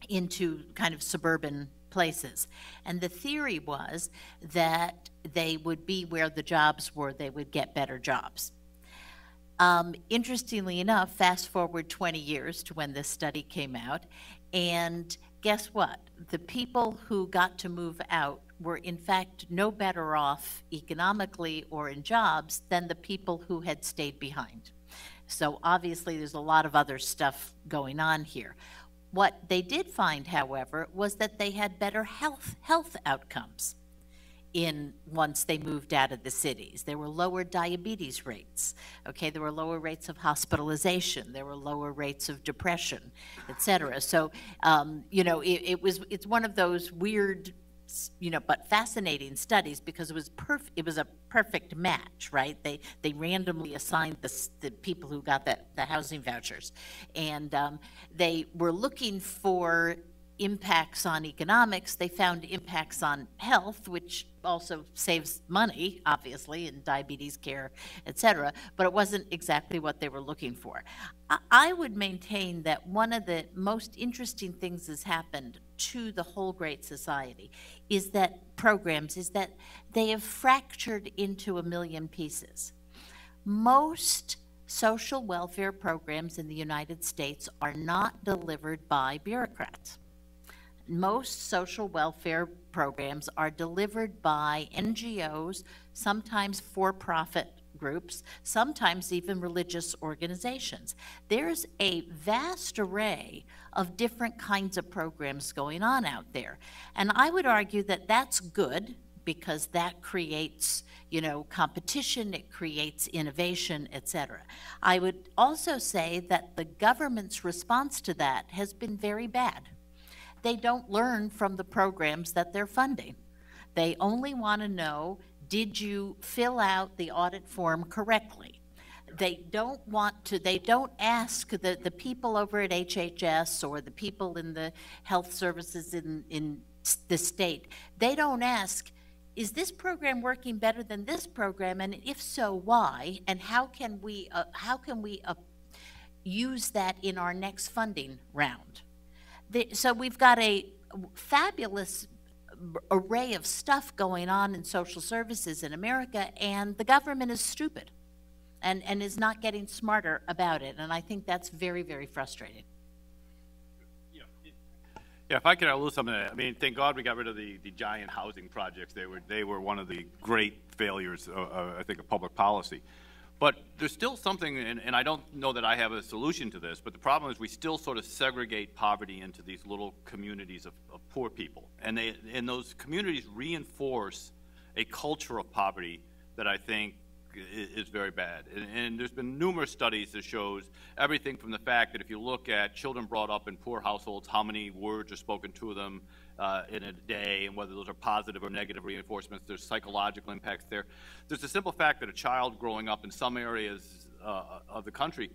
into kind of suburban places. And the theory was that they would be where the jobs were, they would get better jobs. Interestingly enough, fast forward 20 years to when this study came out, and guess what? The people who got to move out were in fact no better off economically or in jobs than the people who had stayed behind. So obviously there's a lot of other stuff going on here. What they did find, however, was that they had better health outcomes once they moved out of the cities. There were lower diabetes rates, okay? There were lower rates of hospitalization. There were lower rates of depression, et cetera. So, you know, it's one of those weird, you know, but fascinating studies because it was a perfect match, right? They randomly assigned the people who got the housing vouchers, and they were looking for impacts on economics. They found impacts on health, which also saves money, obviously, in diabetes care, et cetera, but it wasn't exactly what they were looking for. I would maintain that one of the most interesting things that's happened to the whole Great Society is that they have fractured into a million pieces. Most social welfare programs in the United States are not delivered by bureaucrats. Most social welfare programs are delivered by NGOs, sometimes for-profit groups, sometimes even religious organizations. There's a vast array of different kinds of programs going on out there. And I would argue that that's good because that creates, you know, competition, it creates innovation, et cetera. I would also say that the government's response to that has been very bad. They don't learn from the programs that they're funding. They only want to know, did you fill out the audit form correctly? They don't ask the people over at HHS or the people in the health services in the state, they don't ask, is this program working better than this program? And if so, why? And how can we use that in our next funding round? So we've got a fabulous array of stuff going on in social services in America, and the government is stupid and is not getting smarter about it. And I think that's very, very frustrating. Yeah, if I could add a little something, I mean, thank God we got rid of the giant housing projects. They were one of the great failures, I think, of public policy. But there's still something, and I don't know that I have a solution to this, but the problem is we still sort of segregate poverty into these little communities of poor people. And those communities reinforce a culture of poverty that I think is very bad. And there's been numerous studies that shows everything from the fact that if you look at children brought up in poor households, how many words are spoken to them in a day, and whether those are positive or negative reinforcements. There's psychological impacts there. There's the simple fact that a child growing up in some areas of the country,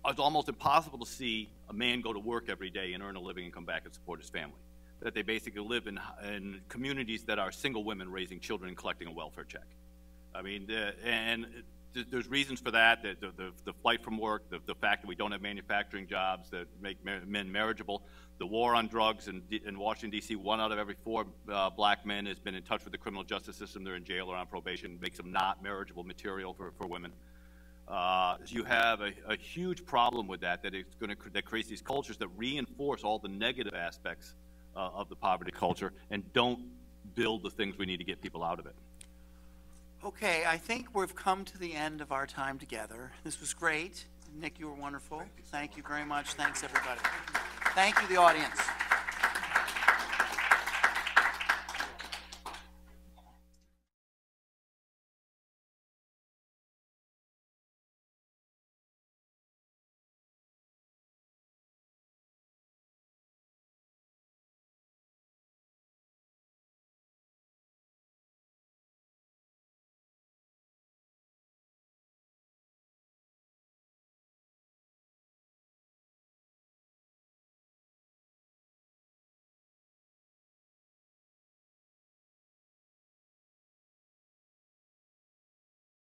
it's almost impossible to see a man go to work every day and earn a living and come back and support his family. That they basically live in communities that are single women raising children and collecting a welfare check. I mean, and there's reasons for that, the flight from work, the fact that we don't have manufacturing jobs that make men marriageable, the war on drugs in Washington, D.C., 1 out of every 4 black men has been in touch with the criminal justice system. They're in jail or on probation, makes them not marriageable material for women. You have a huge problem with that that creates these cultures that reinforce all the negative aspects of the poverty culture and don't build the things we need to get people out of it. Okay, I think we've come to the end of our time together. This was great. Nick, you were wonderful. Thank you very much. Thanks, everybody. Thank you, the audience.